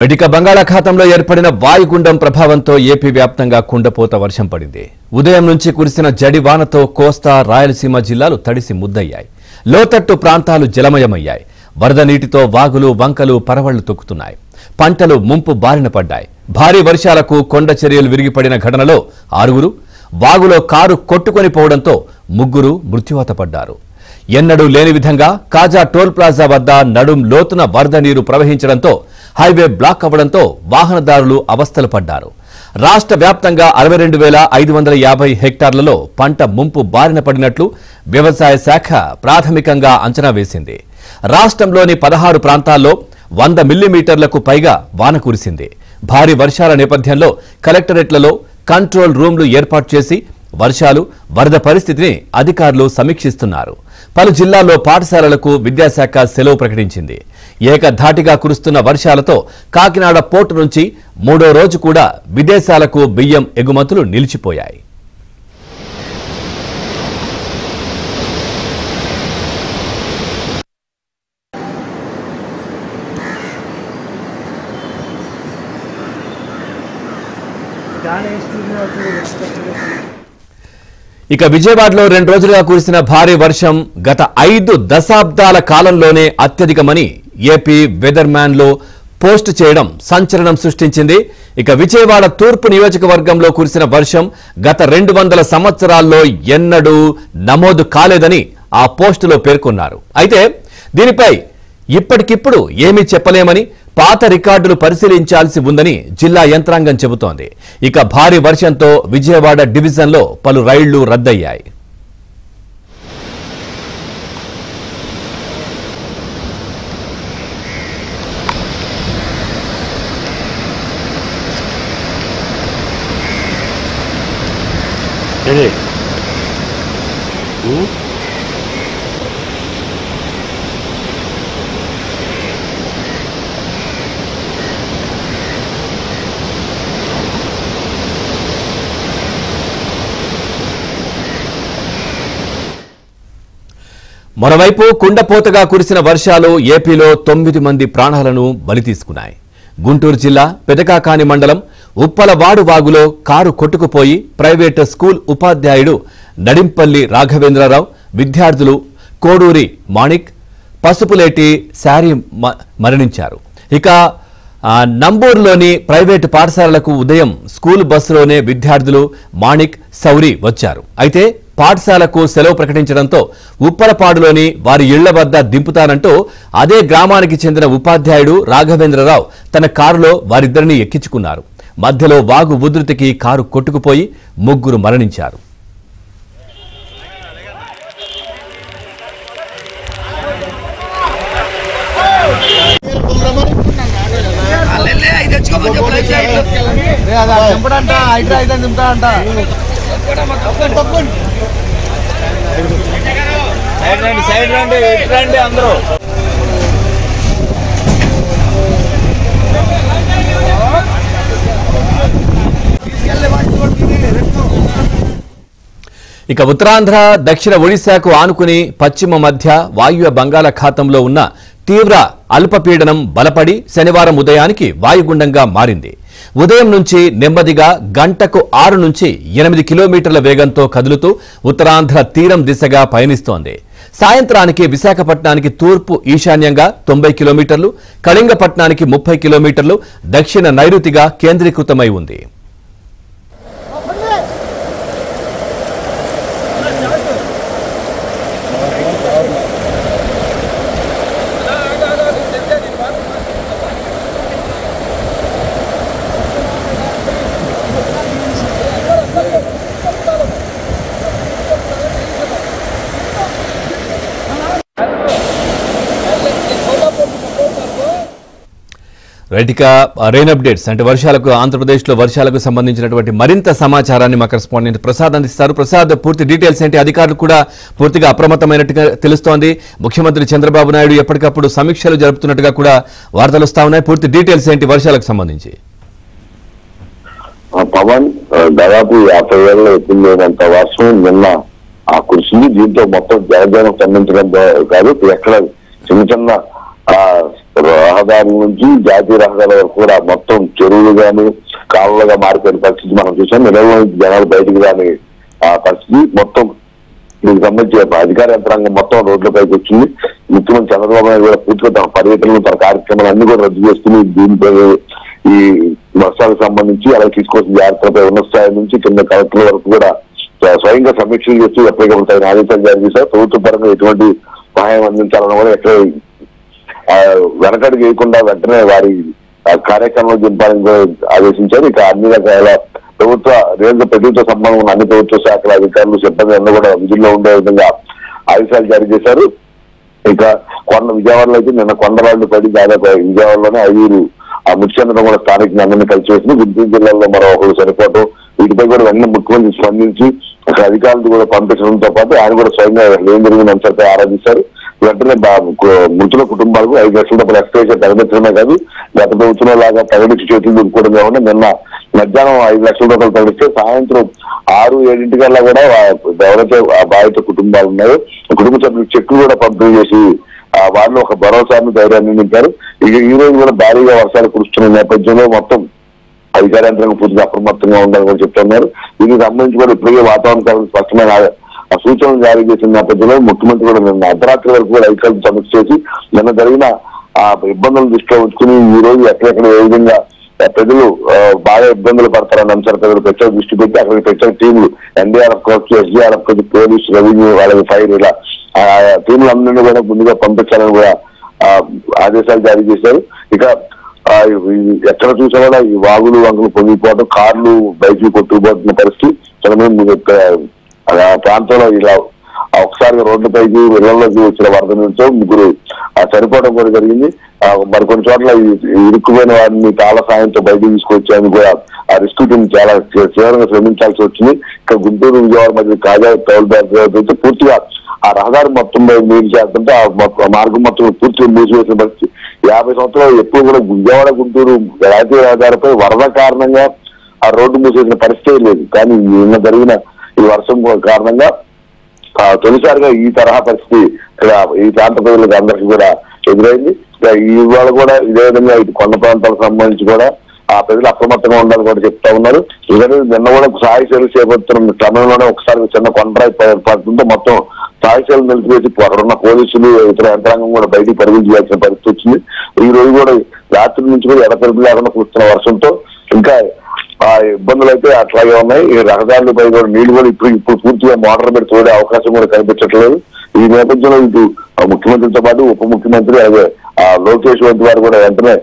ఇక బంగాళాఖాతంలో ఏర్పడిన వాయుగుండం ప్రభావంతో ఏపీ వ్యాప్తంగా కుండపోత వర్షం పడింది. ఉదయం నుంచి కురిసిన జడి వానతో కోస్తా రాయలసీమ జిల్లాలు తడిసి ముద్దయ్యాయి. లోతట్టు ప్రాంతాలు జలమయమయ్యాయి. వరద నీటితో వాగులు వంకలు పరవళ్లు తొక్కుతున్నాయి. పంటలు ముంపు బారిన పడ్డాయి. భారీ వర్షాలకు కొండ చర్యలు విరిగిపడిన ఘటనలో 6 వాగులో కారు కొట్టుకొని పోవడంతో 3 మృత్యువాత పడ్డారు. ఎన్నడూ లేని విధంగా కాజా టోల్ ప్లాజా వద్ద నడుం లోతున వరద నీరు ప్రవహించడంతో హైవే బ్లాక్ అవ్వడంతో వాహనదారులు అవస్థలు పడ్డారు. రాష్ట్ర వ్యాప్తంగా 62,550 హెక్టార్లలో పంట ముంపు బారిన పడినట్లు వ్యవసాయ శాఖ ప్రాథమికంగా అంచనా వేసింది. రాష్ట్రంలోని 16 ప్రాంతాల్లో 100 మిల్లీమీటర్లకు పైగా వాన కురిసింది. భారీ వర్షాల నేపథ్యంలో కలెక్టరేట్లలో కంట్రోల్ రూమ్లు ఏర్పాటు చేసి వర్షాలు వరద పరిస్థితిని అధికారులు సమీక్షిస్తున్నారు. పలు జిల్లాల్లో పాఠశాలలకు విద్యాశాఖ సెలవు ప్రకటించింది. ఏకధాటిగా కురుస్తున్న వర్షాలతో కాకినాడ పోర్టు నుంచి 3వ రోజు కూడా విదేశాలకు బియ్యం ఎగుమతులు నిలిచిపోయాయి. ఇక విజయవాడలో 2 రోజులుగా కురిసిన భారీ వర్షం గత 5 దశాబ్దాల కాలంలోనే అత్యధికమని ఏపీ వెదర్ మ్యాన్ లో పోస్ట్ చేయడం సంచలనం సృష్టించింది. ఇక విజయవాడ తూర్పు నియోజకవర్గంలో కురిసిన వర్షం గత 200 సంవత్సరాల్లో ఎన్నడూ నమోదు కాలేదని ఆ పోస్టులో పేర్కొన్నారు. అయితే దీనిపై ఇప్పటికిప్పుడు ఏమీ చెప్పలేమని, పాత రికార్డులు పరిశీలించాల్సి ఉందని జిల్లా యంత్రాంగం చెబుతోంది. ఇక భారీ వర్షంతో విజయవాడ డివిజన్లో పలు రైళ్లు రద్దయ్యాయి. మరోవైపు కుండపోతగా కురిసిన వర్షాలు ఏపీలో 9 మంది ప్రాణాలను బలి తీసుకున్నాయి. గుంటూరు జిల్లా పెదకాకాని మండలం ఉప్పలవాడు వాగులో కారు కొట్టుకుపోయి ప్రైవేటు స్కూల్ ఉపాధ్యాయుడు నడింపల్లి రాఘవేంద్రరావు, విద్యార్థులు కోడూరి మాణిక్, పసుపులేటి శారీ మరణించారు. ఇక నంబూరులోని ప్రైవేటు పాఠశాలలకు ఉదయం స్కూల్ బస్సులోనే విద్యార్థులు మాణిక్, సౌరి వచ్చారు. అయితే పాఠశాలకు సెలవు ప్రకటించడంతో ఉప్పలపాడులోని వారి ఇళ్ల వద్ద దింపుతానంటూ అదే గ్రామానికి చెందిన ఉపాధ్యాయుడు రాఘవేంద్రరావు తన కారులో వారిద్దరిని ఎక్కించుకున్నారు. మధ్యలో వాగు ఉధృతికి కారు కొట్టుకుపోయి 3 మరణించారు. సైడ్ రండి అందరూ. ఇక ఉత్తరాంధ్ర, దక్షిణ ఒడిశాకు ఆనుకుని పశ్చిమ మధ్య వాయువ్య బంగాళాఖాతంలో ఉన్న తీవ్ర అల్పపీడనం బలపడి శనివారం ఉదయానికి వాయుగుండంగా మారింది. ఉదయం నుంచి నెమ్మదిగా గంటకు 6 నుంచి 8 కిలోమీటర్ల వేగంతో కదులుతూ ఉత్తరాంధ్ర తీరం దిశగా పయనిస్తోంది. సాయంత్రానికి విశాఖపట్నానికి తూర్పు ఈశాన్యంగా 90 కిలోమీటర్లు, కళింగపట్నానికి 30 కిలోమీటర్లు దక్షిణ నైరుతిగా కేంద్రీకృతమై ఉంది. రైట్, రెయిన్ అప్డేట్స్ అంటే వర్షాలకు, ఆంధ్రప్రదేశ్లో వర్షాలకు సంబంధించినటువంటి మరింత సమాచారాన్ని మా కరెస్పాండెంట్ ప్రసాద్ అందిస్తారు. ప్రసాద్, పూర్తి డీటెయిల్స్ ఏంటి? అధికారులు కూడా పూర్తిగా అప్రమత్తమైనట్టుగా తెలుస్తోంది. ముఖ్యమంత్రి చంద్రబాబు నాయుడు ఎప్పటికప్పుడు సమీక్షలు జరుపుతున్నట్టుగా కూడా వార్తలు వస్తా ఉన్నాయి. పూర్తి డీటెయిల్స్ ఏంటి వర్షాలకు సంబంధించి? పవన్, దాదాపు 50 ఏళ్ళలో ఎప్పుడు లేనంత వర్షం నిన్న కురిసింది. దీంతో మొత్తం జనజీవనం స్తంభించడం కాదు, ఎక్కడ చిన్న చిన్న రహదారుల నుంచి జాతీయ రహదారుల వరకు కూడా మొత్తం చెరువులు గాని కాలువలుగా మారిపోయిన పరిస్థితి మనం చూసాం. నిలవ జనాలు బయటికి రాని పరిస్థితి. మొత్తం దీనికి సంబంధించి అధికార యంత్రాంగం మొత్తం రోడ్లపైకి వచ్చింది. ముఖ్యమంత్రి చంద్రబాబు నాయుడు కూడా పూర్తిగా తన పర్యటనలు తన కార్యక్రమాలు అన్ని కూడా రద్దు చేసుకుని దీనిపై ఈ వర్షాలకు సంబంధించి అలా తీసుకోవాల్సిన జాగ్రత్తలపై ఉన్నత స్థాయి నుంచి కింద కలెక్టర్ వరకు కూడా స్వయంగా సమీక్షలు చేస్తూ ఎప్పటికప్పుడు తగిన ఆదేశాలు జారీ చేశారు. ప్రభుత్వ పరంగా ఎటువంటి సహాయం అందించాలని కూడా ఎక్కడ వెనకడుగు వేయకుండా వెంటనే వారి కార్యక్రమంలో దింపాలని ఆదేశించారు. ఇక అన్ని రకాల ప్రభుత్వ సంబంధం ఉన్న అన్ని ప్రభుత్వ శాఖల అధికారులు సిబ్బంది అందరూ కూడా విధుల్లో ఉండే విధంగా ఆదేశాలు జారీ చేశారు. ఇక విజయవాడలో అయితే నిన్న కొండరాళ్లు పడి దాదాపు విజయవాడలోనే 5 మృతి చెందడం కూడా స్థానికులు అందరినీ కలిసి వేసింది. గుంటూరు జిల్లాలో మరో ఒకరు చనిపోవడం, వీటిపై కూడా వెంటనే ముఖ్యమంత్రి స్పందించి అక్కడ అధికారులు కూడా పంపించడంతో పాటు ఆయన కూడా స్వయంగా ఏం జరిగిన అంశాలపై ఆరాధిస్తారు. వెంటనే మృతుల కుటుంబాలకు 5 లక్షల రూపాయలు ఎక్స్ట్రా ప్రకటించడమే కాదు, గత ప్రభుత్వంలో లాగా ప్రకటించి చేతులు దుర్కోవడం కాకుండా నిన్న మధ్యాహ్నం 5 లక్షల రూపాయలు ప్రకటిస్తే సాయంత్రం 6-7 కూడా ఎవరైతే బాధిత కుటుంబాలు ఉన్నాయో కుటుంబ సభ్యులకు చెక్కులు కూడా పంపిణీ చేసి వారిలో ఒక భరోసాను ధైర్యాన్ని నింపారు. ఇక ఈ రోజు కూడా భారీగా వర్షాలు కురుస్తున్న నేపథ్యంలో మొత్తం అధికార యంత్రాంగం పూర్తిగా అప్రమత్తంగా ఉండాలని కూడా చెప్తున్నారు. దీనికి సంబంధించి కూడా ఇప్పటికే వాతావరణ స్పష్టమైన సూచనలు జారీ చేసిన నేపథ్యంలో ముఖ్యమంత్రి కూడా నిన్న అర్ధరాత్రి వరకు కూడా అధికారులు సమీక్ష చేసి నిన్న జరిగిన ఇబ్బందులను దృష్టిలో ఉంచుకుని ఈ రోజు ఎక్కడెక్కడ ఏ విధంగా ప్రజలు బాగా ఇబ్బందులు పడతారన్న అంశాలపై ప్రత్యేక దృష్టి పెట్టి అక్కడ ప్రత్యేక టీంలు ఎన్డీఆర్ఎఫ్ కావచ్చు, ఎస్డీఆర్ఎఫ్ కావచ్చు, పోలీసు, రెవెన్యూ, వాళ్ళకి ఫైర్ ఇలా టీంలందరినీ కూడా ముందుగా పంపించాలని కూడా ఆదేశాలు జారీ చేశారు. ఇక ఎక్కడ చూసా కూడా ఈ వాగులు వంకలు పొంగిపోవడం, కార్లు బైక్లు కొట్టుకుపోతున్న పరిస్థితి. ప్రాంతంలో ఇలా ఒకసారిగా రోడ్లపైకి ఇళ్లలోకి వచ్చిన వరద నుంచో 3 చనిపోవడం కూడా జరిగింది. మరికొన్ని చోట్ల ఇరుక్కుపోయిన వారిని తాళ సాయంతో బయటకు తీసుకొచ్చేందుకు కూడా ఆ రెస్క్యూ టీం చాలా తీవ్రంగా శ్రమించాల్సి వచ్చింది. ఇక గుంటూరు విజయవాడ మధ్య కాజా టోల్ బ్యాగ్ పూర్తిగా ఆ రహదారి మొత్తం నీరు చేస్తుంటే ఆ మార్గం మొత్తం పూర్తిగా మూసివేసిన పరిస్థితి. 50 సంవత్సరాలు ఎప్పుడు కూడా విజయవాడ గుంటూరు జాతీయ రహదారిపై వరద కారణంగా ఆ రోడ్డు మూసేసిన పరిస్థితి లేదు. కానీ నిన్న జరిగిన ఈ వర్షం కారణంగా తొలిసారిగా ఈ తరహా పరిస్థితి ఈ ప్రాంత ప్రజలకు అందరికీ కూడా ఎదురైంది. ఇవాళ కూడా ఇదే విధంగా ఇటు కొండ ప్రాంతాలకు సంబంధించి కూడా ఆ ప్రజలు అప్రమత్తంగా ఉండాలని కూడా చెప్తా ఉన్నారు. నిన్న కూడా సహాయ చర్యలు చేపడుతున్న క్రమంలోనే ఒకసారి చిన్న కొండరాయి ఏర్పడుతుంటే మొత్తం సహాయ చర్యలు నిలిపివేసి అక్కడ ఉన్న పోలీసులు ఇతర యంత్రాంగం కూడా బయటికి పరుగులు చేయాల్సిన పరిస్థితి వచ్చింది. ఈ రోజు కూడా రాత్రి నుంచి కూడా ఎడతెరిపి లేకుండా కురుస్తున్న వర్షంతో ఇంకా ఆ ఇబ్బందులు అయితే అట్లాగే ఉన్నాయి. ఈ రహదారులపై కూడా నీళ్లు కూడా ఇప్పుడు పూర్తిగా మోటార్ పెట్టి తోడే అవకాశం కూడా కనిపించట్లేదు. ఈ నేపథ్యంలో ఇటు ముఖ్యమంత్రితో పాటు ఉప ముఖ్యమంత్రి అదే లోకేష్ వంటి వారు కూడా వెంటనే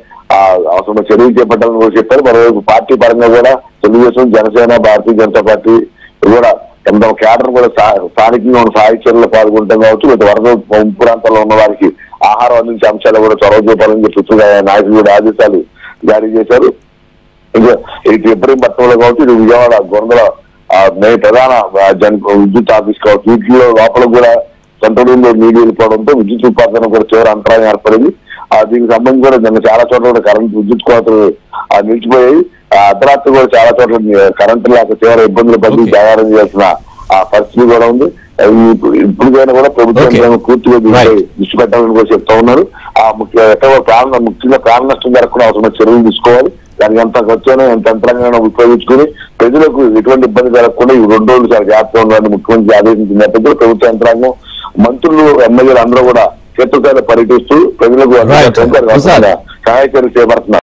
అవసరం చర్యలు చేపట్టాలని కూడా చెప్పారు. మరోవైపు పార్టీ పరంగా కూడా తెలుగుదేశం, జనసేన, భారతీయ జనతా పార్టీ కూడా ఎంత కేడర్ కూడా స్థానికంగా ఉన్న సహాయ చర్యలు పాల్గొంటాం కావచ్చు, లేదా వరద ముంపు ప్రాంతాల్లో ఉన్న వారికి ఆహారం అందించే అంశాలు కూడా చొరవ చూపాలని చెప్పి నాయకులు కూడా ఆదేశాలు జారీ చేశారు. ఇటు ఇబ్రహీంపట్నంలో కావచ్చు, ఇటు విజయవాడ గొంగళ ప్రధాన విద్యుత్ ఆఫీస్ కావచ్చు, వీటిలో లోపల కూడా సెంట్రల్ రూమ్ లో నీళ్లు వెళ్ళిపోవడంతో విద్యుత్ ఉత్పాదన కూడా తీవ్ర అంతరాయం ఏర్పడింది. దీనికి సంబంధించి కూడా నిన్న చాలా చోట్ల కూడా కరెంట్ విద్యుత్ కోతలు నిలిచిపోయాయి. అర్ధరాత్రి కూడా చాలా చోట్ల కరెంటు లేక తీవ్ర ఇబ్బందులు పడి జాగారం చేయాల్సిన పరిస్థితి కూడా ఉంది. ఇప్పటికైనా కూడా ప్రభుత్వం పూర్తిగా దృష్టి పెట్టాలని కూడా చెప్తా ఉన్నారు. ముఖ్యంగా ప్రాణ నష్టం జరగకుండా అవసరమైన చర్యలు తీసుకోవాలి. దానికి ఎంత ఖర్చైనా ఎంత యంత్రాంగానే ఉపయోగించుకుని ప్రజలకు ఎటువంటి ఇబ్బంది జరగకుండా ఈ 2 రోజులు చాలా జాగ్రత్తగా ఉండాలని ముఖ్యమంత్రి ఆదేశించిన నేపథ్యంలో ప్రభుత్వ యంత్రాంగం, మంత్రులు, ఎమ్మెల్యేలు అందరూ కూడా క్షేత్రస్థాయిలో పర్యటిస్తూ ప్రజలకు సహాయ చర్యలు చేపడుతున్నారు.